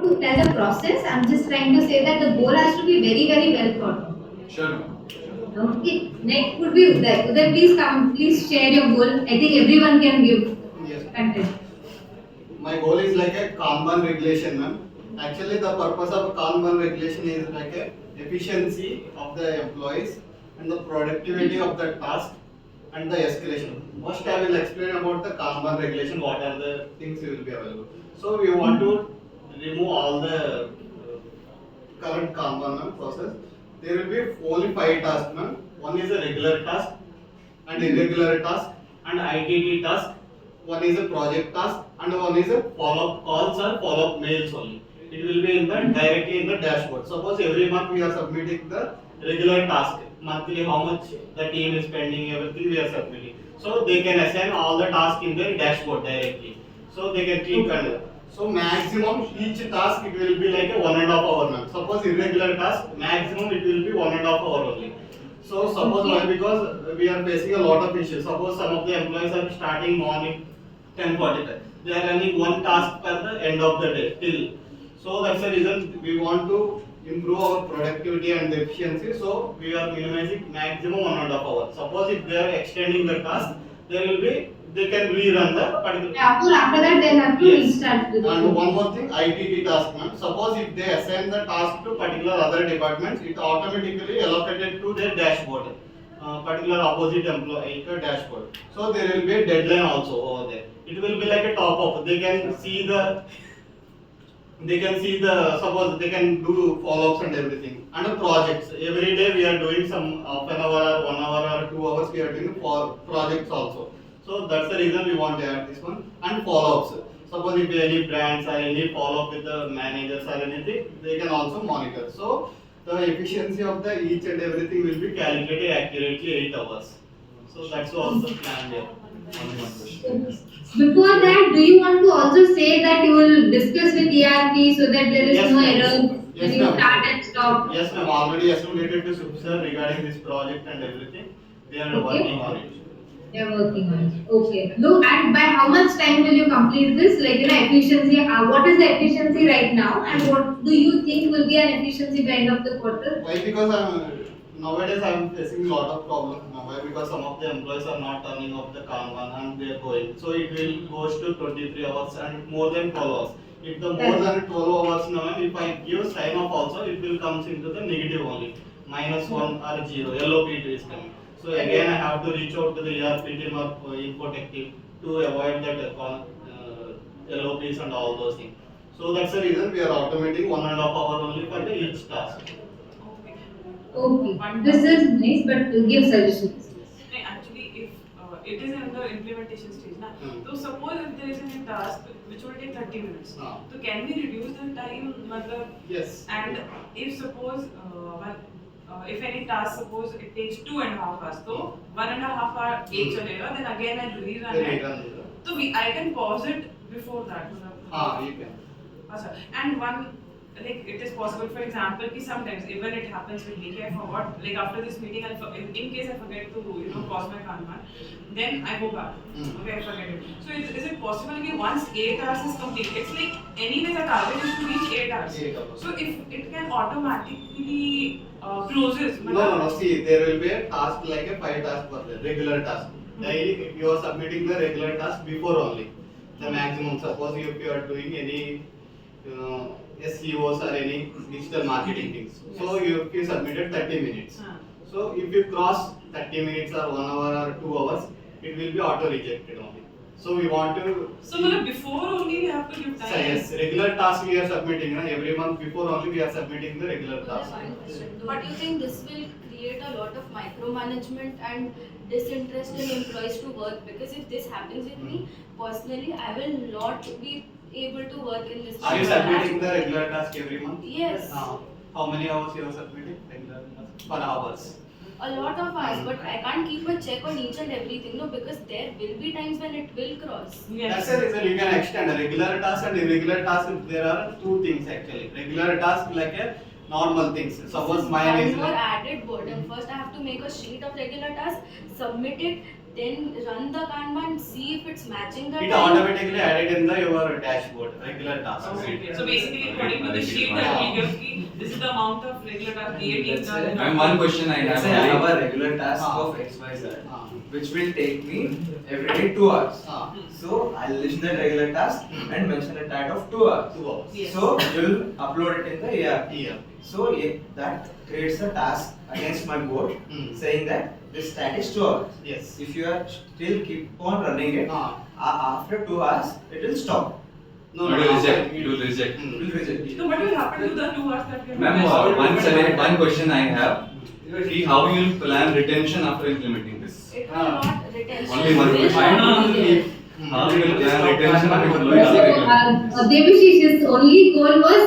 to tell the process. I'm just trying to say that the goal has to be very, very well thought out. Sure, ma'am. Sure. Okay. Next would be Uday. Uday, please come. Please share your goal. I think everyone can give Yes. content. My goal is like a Kanban regulation, ma'am. Actually, the purpose of Kanban regulation is like a efficiency of the employees and the productivity of the task and the escalation. First, I will explain about the Kanban regulation. What are the things will be available? So, we want to remove all the current Kanban process. There will be only 5 tasks, ma'am. One is a regular task and irregular task and ITT task. One is a project task and one is a follow-up calls or follow-up mails only. It will be in the directly in the dashboard. Suppose every month we are submitting the regular task. Monthly how much the team is spending, everything we are submitting. So they can assign all the tasks in their dashboard directly. So they can click and so maximum each task it will be like a 1.5 hour. Ma'am. Suppose irregular task maximum it will be 1.5 hour only. So suppose why because we are facing a lot of issues. Suppose some of the employees are starting morning 10:45. They are running one task per the end of the day till. So that's the reason we want to improve our productivity and efficiency. So we are minimizing maximum 1.5 hours. Suppose if they are extending the task, there will be they can rerun the particular. After that, they'll have to Yes. restart. And one more thing, ITT task, ma'am. Suppose if they assign the task to particular other departments, it automatically allocated to their dashboard, particular opposite employee dashboard. So there will be a deadline also over there. It will be like a top up. They can see the suppose they can do follow-ups and everything and the projects every day we are doing some half an hour or 1 hour or 2 hours we are doing for projects also. So that's the reason we want to add this one and follow-ups. Suppose if any brands or any follow-up with the managers or anything they can also monitor. So the efficiency of the each and everything will be calculated accurately 8 hours. So that's also planned here. Only one question. Before that, do you want to also say that you will discuss with ERP so that there is Yes, no ma'am. error Yes, when you ma'am. start and stop? Yes, ma'am. Already escalated to Sir regarding this project and everything. They are Okay. working on it. They are working on it. Okay. Look, and by how much time will you complete this? Like, efficiency. What is the efficiency right now, and what do you think will be an efficiency by end of the quarter? Why? Because nowadays I'm facing a lot of problems now. Why? Because some of the employees are not turning off the Kanban and they are going. So it will goes to 23 hours and more than 12 hours. If the more than 12 hours now, if I give sign off also, it will comes into the negative only. -1 or 0. LOP is coming. So again I have to reach out to the ERP team or Infotech team to avoid that LOPs and all those things. So that's the reason we are automating 1.5 hour only for the each task. Okay. This is nice, but give suggestions. Actually, if it is in the implementation stage, na, so suppose if there is a task which will take 30 minutes, so can we reduce the time? Yes. And if suppose if any task suppose it takes 2.5 hours, so 1.5 hour एक चलेगा, then again I rerun it. So I can pause it before that. You can. Achha. And one, like it is possible, for example, कि sometimes even it happens with me, I forgot, like after this meeting, in case I forget to pause my Kanban, then I go back. Okay, I forget it. So is it possible that once 8 hours is complete, it's like anyways the target is to reach 8 hours. 8 hours. So if it can automatically closes. No. See, there will be a task like a 5 task per day, regular task. Daily, if you are submitting the regular task before only, the maximum. Suppose if you are doing any SEOs or any digital marketing things. So if you submitted 30 minutes. So if you cross 30 minutes or 1 hour or 2 hours, it will be auto rejected only. So we want to. So before only we have to give time. Yes, regular task we are submitting. Every month before only we are submitting the regular task. But you think this will create a lot of micromanagement and disinterest in employees to work? Because if this happens with me personally, I will not be able to work in this. Are you submitting the regular task every month? Yes. How many hours you are submitting regular task? Per hours. A lot of hours, but I can't keep a check on each and everything, no, because there will be times when it will cross. Yes. That's the reason you can extend a regular task and irregular task. There are two things actually. Regular task like a normal things. Suppose mine is one more added burden. First, I have to make a sheet of regular tasks, submit it. then run the Kanban, see if it's matching the It time. automatically added in the your dashboard, regular tasks. Okay. So basically, according to the sheet that we give, this is the amount of regular task being Let's say- done. And one question I Let's have say I have only. a regular task of XYZ, Ah. which will take me every day 2 hours. Ah. So I'll list that regular task and mention a tag of 2 hours. 2 hours. Yes. So you'll upload it in the ERP. Yeah. So that creates a task against my board Hmm. saying that this tag is 2 hours. Yes. If you are still keep on running it, Ah. after 2 hours it will stop. No, It will reject. It will reject. It will reject it. So what will happen to the 2 hours that we have? Ma'am, one question I have. Hmm. How you will plan retention after implementing this? It will not retention. Only one will question. not be there. How you will plan retention of So, employees after implementing this? Devashish's only goal was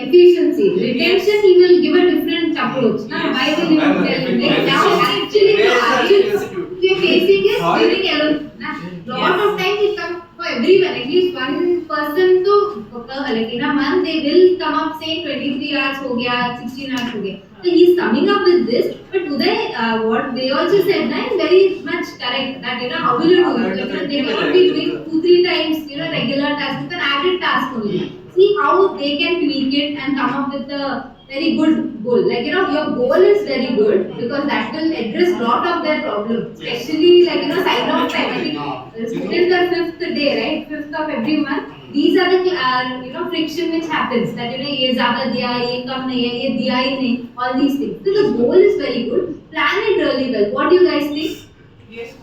efficiency. Retention, he will give a different approach. Now, Yes. why will you Ma'am, tell him? if- Like, now, actually, the argument we are facing is during alone. Lot of time it comes for everyone. At least one person to like in a month they will come up saying 23 hours हो गया, 16 hours हो गया. So he is coming up with this. But Uday, what they also said, na, is very much correct. That how will you do it? Like, they cannot be doing 2-3 times regular tasks. It's an added task only. See how they can tweak it and come up with a very good goal. Like your goal is very good because that will address lot of their problems. Especially sign off time. I think students are 5th day, right? 5th of every month. These are the friction which happens. That ये ज़्यादा दिया, ये कम नहीं है, ये दिया ही नहीं. All these things. So the goal is very good. Plan it really well. What do you guys think? Yes.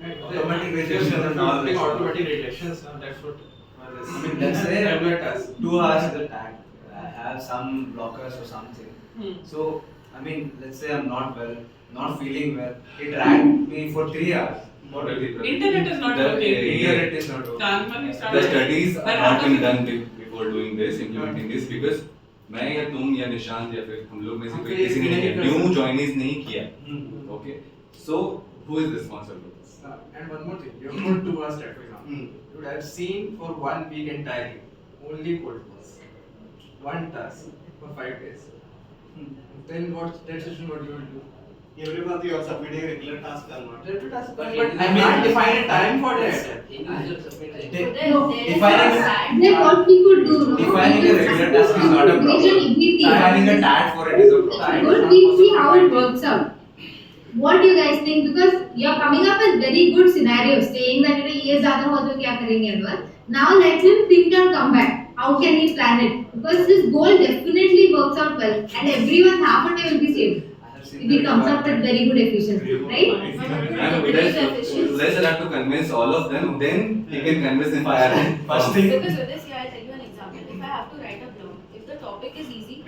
Automatic rejection and all this. Automatic rejections, that's what. I mean, let's say regular task. 2 hours is a tag. I have some blockers or something. Hmm. So, I mean, let's say I'm not well, not feeling well. It dragged me for 3 hours. What will be the- Internet is not the- working. Internet is not working. Kanban is The started. studies But are not been after- done before doing this, implementing this, because मैं या तुम या निशांत या फिर हम लोग में से कोई किसी ने नहीं किया, न्यू जॉइनीज नहीं किया, okay? So who is responsible for this? And one more thing, you have put 2 hours that, for example. Hmm. You would have seen for 1 week entirely, only code was. One task for 5 days. Then that session what you will do? Every month you are submitting regular task or not? Regular task, But but I I mean, can't define a time for that. Individual submit. They- So there is Defining- a sad Then what we could do? No? Defining a regular task is not a problem. Defining a tag for it is a problem. Good, we see how it works out. What do you guys think? Because you are coming up with very good scenarios, saying that ये ज़्यादा हो तो क्या करेंगे Anwar? Now let him think and come back. How can he plan it? Because his goal definitely works out well, and everyone half a day will be saved if he comes up with very good efficiency, right? And let's have to convince all of them, then he can convince the entire. First thing, Because with this, I'll tell you an example. If I have to write a blog, if the topic is easy,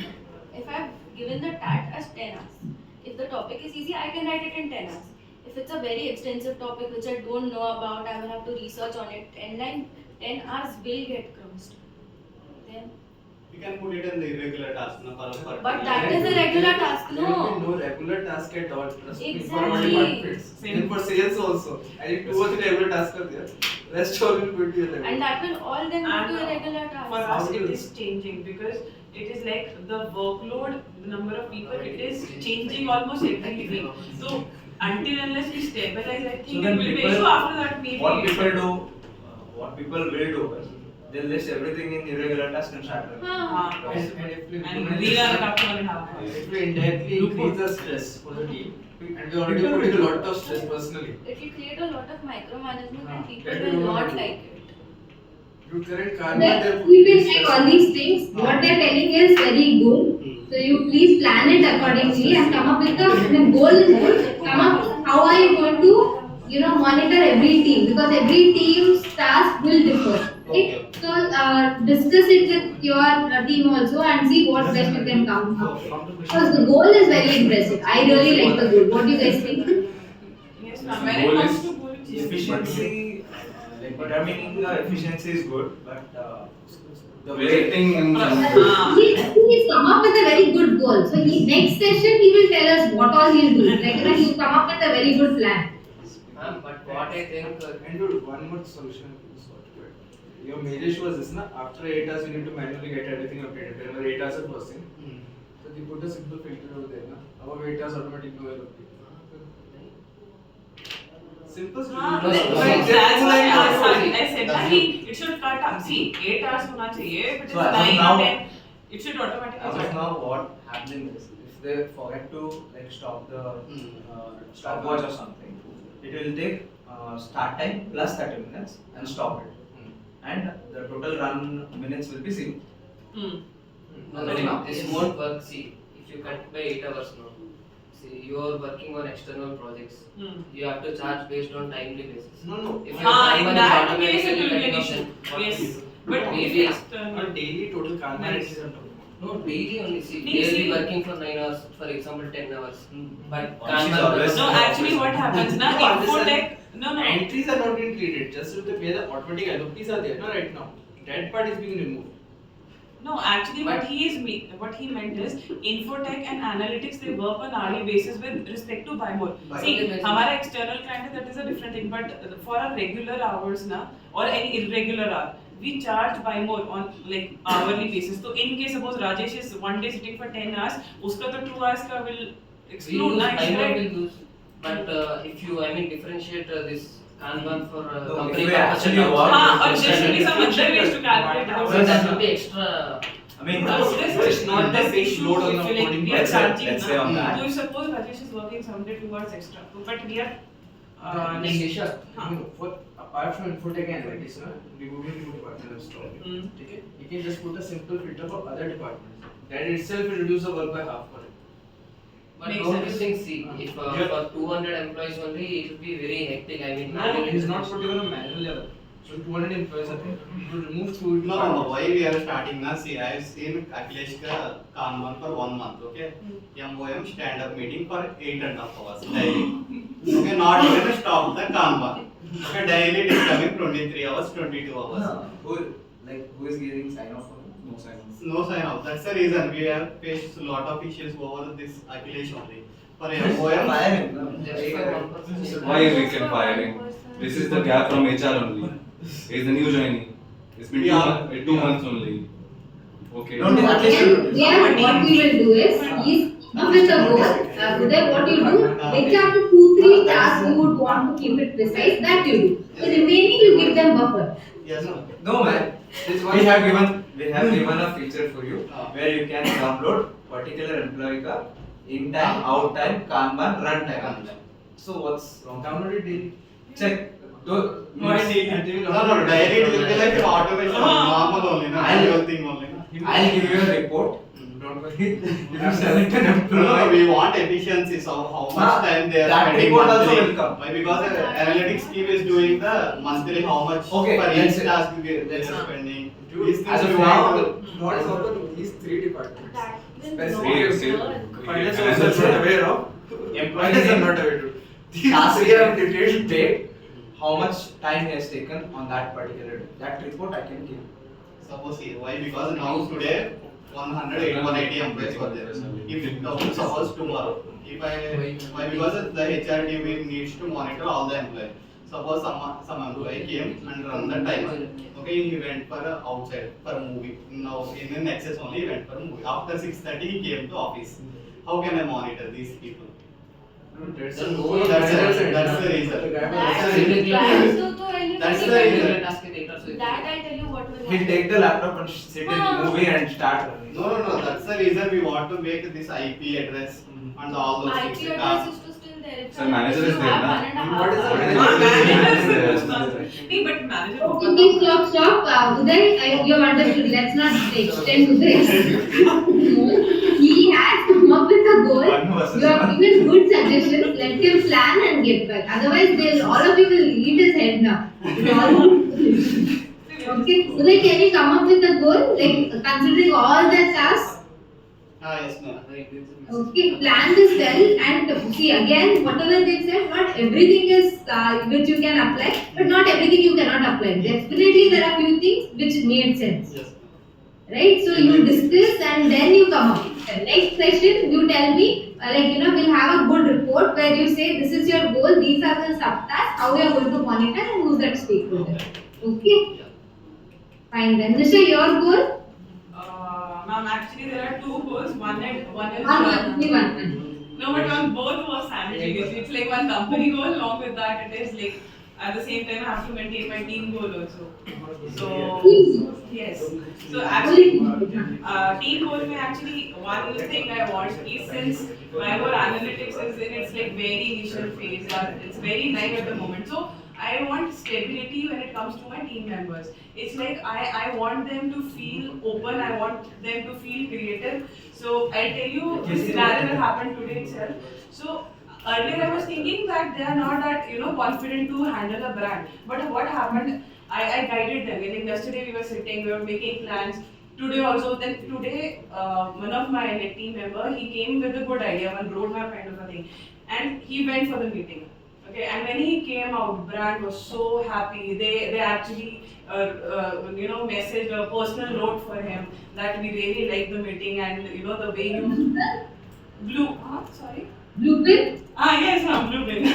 if I've given the tag as 10 hours, if the topic is easy, I can write it in 10 hours. If it's a very extensive topic which I don't know about, I will have to research on it. 10 hours will get crossed. Then, You can put it in the irregular task, no, per but that is a regular task, There will be no. no regular task at all. Trust me. For all Exactly. departments. Same. Even for sales also. I think 2 or 3 regular tasks are there. Rest all will go to your regular. And that will all then go And to a regular for task. us, it is changing because it is like the workload, the number of people, it is changing almost every week. So until unless we stabilize, I think So it then will be people- issue. After that, maybe. what people do, what people will do, they'll list everything in irregular task and start running. Ah, And if we and implement we this, are up to 1.5 hours. it will indirectly increase the stress for the team. And we already put in a lot of stress personally. It will create a lot of micromanagement and That people we will don't not want to like it. You correct Kanban, We will check all these things. What they're telling is very good. So you please plan it accordingly and come up with the goal is good. Come up with how are you going to monitor every team, because every team's task will differ. Okay? So discuss it with your team also and see what best you can come up with. Because the goal is very impressive. I really like the goal. What do you guys think? Yes, ma'am. When it Goal comes is to goal, it's Efficiency, determining the efficiency is good, but the way Rejecting and He's come up with a very good goal. So next session he will tell us what all he'll do. Like he'll come up with a very good plan. But what I think, and dude, one more solution is what to it. Your major issue was this, na? After 8 hours, you need to manually get everything updated. Whenever 8 hours are passing, so they put a simple filter over there, na? Above 8 hours, automatically will update. Simple हाँ, No, solution. no, but no. that's why That's I said that it should cut up. See, 8 hours होना चाहिए, if it is So as of 9 or now- 10, it should automatically As of cut. now, what happening is if they forget to like stop the Hmm. stopwatch or something, it will take start time plus 30 minutes and stop it. And the total run minutes will be same. Hmm. No, this won't work. See, if you cut by 8 hours now, see, you are working on external projects. Hmm. You have to charge based on timely basis. No, no. If your हाँ, in timer is that case automatically it will be an cutting off, issue. then what Yes, will you do? but if Maybe- external. On daily total Kanban Nice. it is on top. No, daily only. See, Nee, they will be see. working for 9 hours, for example, 10 hours. But Or she's Kanban always- No, actually what happens na, No, understand. Infotech, no. Entries are not being created, just with the way the automatic LOPs are there, no, right now. That part is being removed. No, actually, what he meant is Infotech and analytics they work on hourly basis with respect to buy more. Buy See, more. हमारा external client that is a different thing, but for our regular hours na or any irregular hour, we charge buy more on like hourly basis. So in case suppose Rajesh is one day sitting for 10 hours, उसका तो 2 hours का will we exclude use na, timer right? will use. But if you, I mean, differentiate this Kanban for No, company if we purpose actually and work- हाँ, और also- there should be some other ways to calculate So hours. that will be extra. I mean, No, this It's is not the this big issue load on if the you like coding we are Let's say- charging let's na. say on that. So suppose Rajesh is working someday 2 hours extra, but we are Like Disha. हाँ. For apart from Infotech and analytics, na, removing two departments from it. Hmm. Okay? You can just put a simple filter for other departments. That itself will reduce the work by half for it. But Makes don't you sense. think, see, if Yeah. for 200 employees only, it will be very hectic. I mean, No, manual it is not intervention. put even on manual level. So 200 employees are there. To remove two No, no, no. departments. Why we are starting now? See, I have seen Akhilesh ka Kanban for 1 month. Okay, MOM stand-up meeting for 8.5 hours daily. Okay, not even a stop the Kanban. Okay, daily it is coming 23 hours, 22 hours. who is giving sign off on it? No sign off. No sign off. That's the reason we have faced a lot of issues over this Akhilesh only. For MOM, Fire him, no? Just for one person. Why we can fire him? This is the gap from HR only. He's the new joinee. It's been Yeah. 2 months only. Okay. Don't at least you do this. And what we will do is, come with a goal. Then what you do, example 2-3 tasks you would want to keep it precise, that you do. The remaining you give them buffer. yes, no. No man, we have given a feature for you where you can download particular employee ka in time, out time, Kanban, run time. So what's wrong? Download it daily. Check. Why daily? No, no, daily it will be like an automation, normal only, no, manual thing only. No? I'll give you a report. Don't worry. If you select an No, no, employee, we want efficiency, so how much time they are that spending report also monthly. will come. Why? Because analytics team is doing the monthly how much Okay, per let's each say- task they are let's say- spending. Dude, These things as of we want now, to- What is open to these three departments? That will Specific. not Say- work. Finance Finance also is also- not aware of. Employees are not aware of. task we have detailed date, how much time he has taken on that particular day. That report I can give. Suppose here, why? Because now today 180 employees were there. If suppose tomorrow, if why? Because the HR team needs to monitor all the employees. Suppose some employee came and run the timer. Okay, he went for outside for movie. Now in Nexus only he went for movie. After 6:30 he came to office. How can I monitor these people? That's The the goal of That's the- the that's the reason. That's the the reason. That's the reason. task is 8 hours. That I tell you what will He'll happen. take the laptop and sit in movie and start running. No, no, no. That's the reason we want to make this IP address and all those IP things. address is to still there. It's Sir, not- manager if is you there, have na? 1.5 What is the hours- manager? नहीं, but manager Thinking stop. Uday, you have understood. Let's not extend to this. He has come up with a goal. One versus You have one. given good suggestions. Let him plan and get back. Otherwise, all of you will eat his head now. Okay. Uday, can you come up with a goal? Like considering all the tasks. Yes, no. Okay, plan this well and see again whatever they said, not everything is which you can apply, but not everything you cannot apply. Definitely there are few things which made sense, Yes. right? So you discuss and then you come up. The next session you tell me, we'll have a good report where you say this is your goal, these are the subtasks, how you are going to monitor and who's that stakeholder. Okay, fine then. Nisha, your goal? ma'am, actually there are two goals. One is Only one. No, but on both was simultaneously. It's like one company goal, along with that, it is like at the same time I have to maintain my team goal also. So yes. So actually, team goal में actually one thing I want is since my whole analytics is in its like very initial phase, it's very live at the moment. So I want stability when it comes to my team members. It's like I want them to feel open, I want them to feel creative. So I'll tell you this scenario that happened today itself. So earlier I was thinking that they are not that confident to handle a brand. But what happened? I guided them. Like yesterday we were sitting, we were making plans. Today also, then today one of my like, team member he came with a good idea, one roadmap kind of a thing, and he went for the meeting. Okay, and when he came out, brand was so happy. They actually messaged a personal note for him that we really like the meeting and the way you blue. Sorry. Blueprint? Yes, blueprint.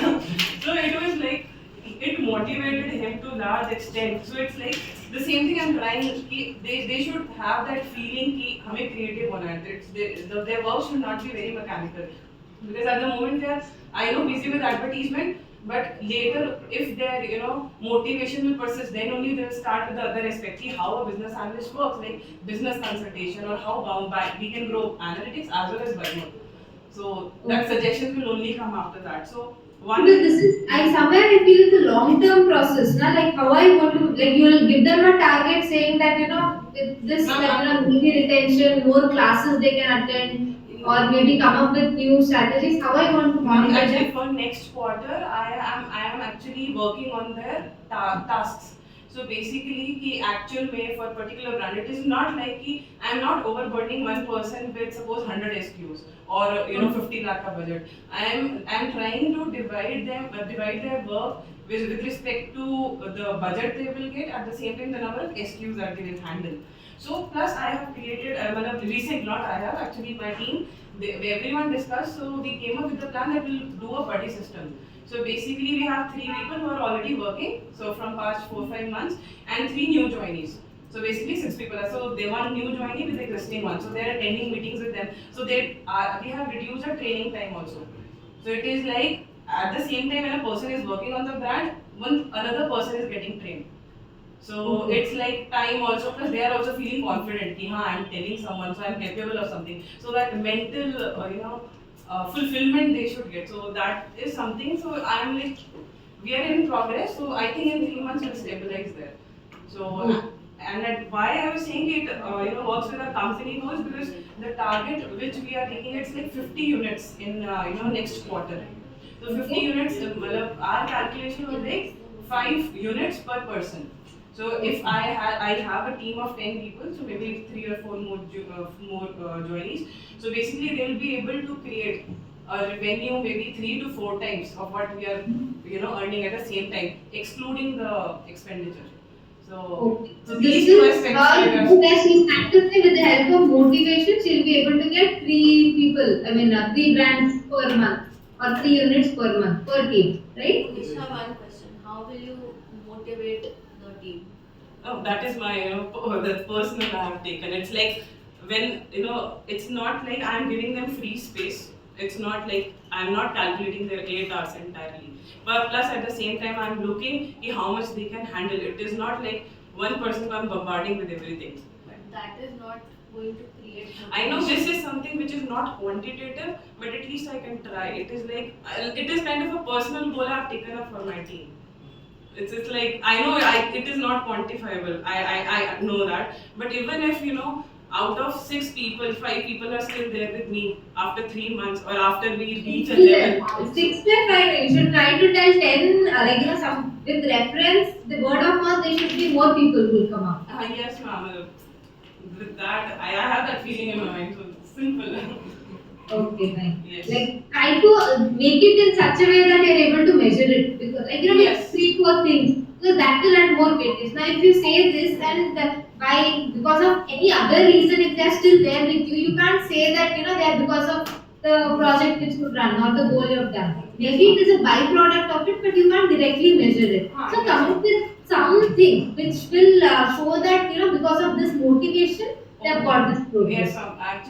So it was like it motivated him to large extent. So it's like the same thing I'm trying. They should have that feeling कि हमें creative होना है. Their work should not be very mechanical. Because at the moment they are, I know, busy with advertisement, but later if their motivation will persist, then only they will start with the other aspect. See how a business analyst works, like business consultation or how we can grow analytics as well as Burnout. So that suggestions will only come after that. So one. Because this is, somewhere I feel it's a long-term process, na? Like how I want to, like you will give them a target saying that with this maybe retention, more classes they can attend, or maybe come up with new strategies. How I want to monitor Actually, them. for next quarter, I am actually working on their tasks. So basically, ki actual में for particular brand, it is not like कि I am not overburdening one person with suppose 100 SKUs or 50 lakh ka budget. I am trying to divide their work with respect to the budget they will get, at the same time the number of SKUs that they will handle. So plus I have created actually my team, everyone discussed, so we came up with the plan that we'll do a buddy system. So basically we have 3 people who are already working, so from past 4-5 months, and 3 new joinees. So basically 6 people. So they want new joinee with existing one. So they are attending meetings with them. So we have reduced the training time also. So it is like at the same time when a person is working on the brand, another person is getting trained. So it's like time also, plus they are also feeling confident कि हाँ I'm telling someone, so I'm capable of something. So that mental fulfillment they should get. So that is something. So I'm like, we are in progress. So I think in 3 months we'll stabilize there. So and why I was saying it works with a company goals, because the target which we are taking, it's like 50 units in next quarter. So 50 units, our calculation was like 5 units per person. So if I have a team of 10 people, so maybe 3 or 4 more joinees. So basically they will be able to create a revenue maybe 3 to 4 times of what we are earning at the same time, excluding the expenditure. So these two aspects. That she's actively with the help of motivation, she'll be able to get 3 people. 3 brands per month or 3 units per month per team, right? Just have one question. How will you motivate the team? Oh, that is my the personal I have taken. It's like when it's not like I'm giving them free space. It's not like I'm not calculating their 8 hours entirely. But plus at the same time I'm looking at how much they can handle. It is not like one person I'm bombarding with everything. But that is not going to create. I know this is something which is not quantitative, but at least I can try. It is like it is kind of a personal goal I've taken up for my team. It's like I know it is not quantifiable. I know that, but even if out of 6 people, 5 people are still there with me after 3 months or after we reach a level. 6 plus 5, you should try to tell 10, some with reference, the word of mouth, there should be more people who will come up. Yes, ma'am. With that, I have that feeling in my mind, so it's simple. Okay, fine. Yes. Like try to make it in such a way that you're able to measure it, because Yes. 3-4 things, because that will add more weightage. Now, if you say this and because of any other reason, if they're still there with you, you can't say that they're because of the project which you run or the goal you have done. Maybe it is a byproduct of it, but you can't directly measure it. So come up with something which will show that because of this motivation they have got this progress. Yes, actually.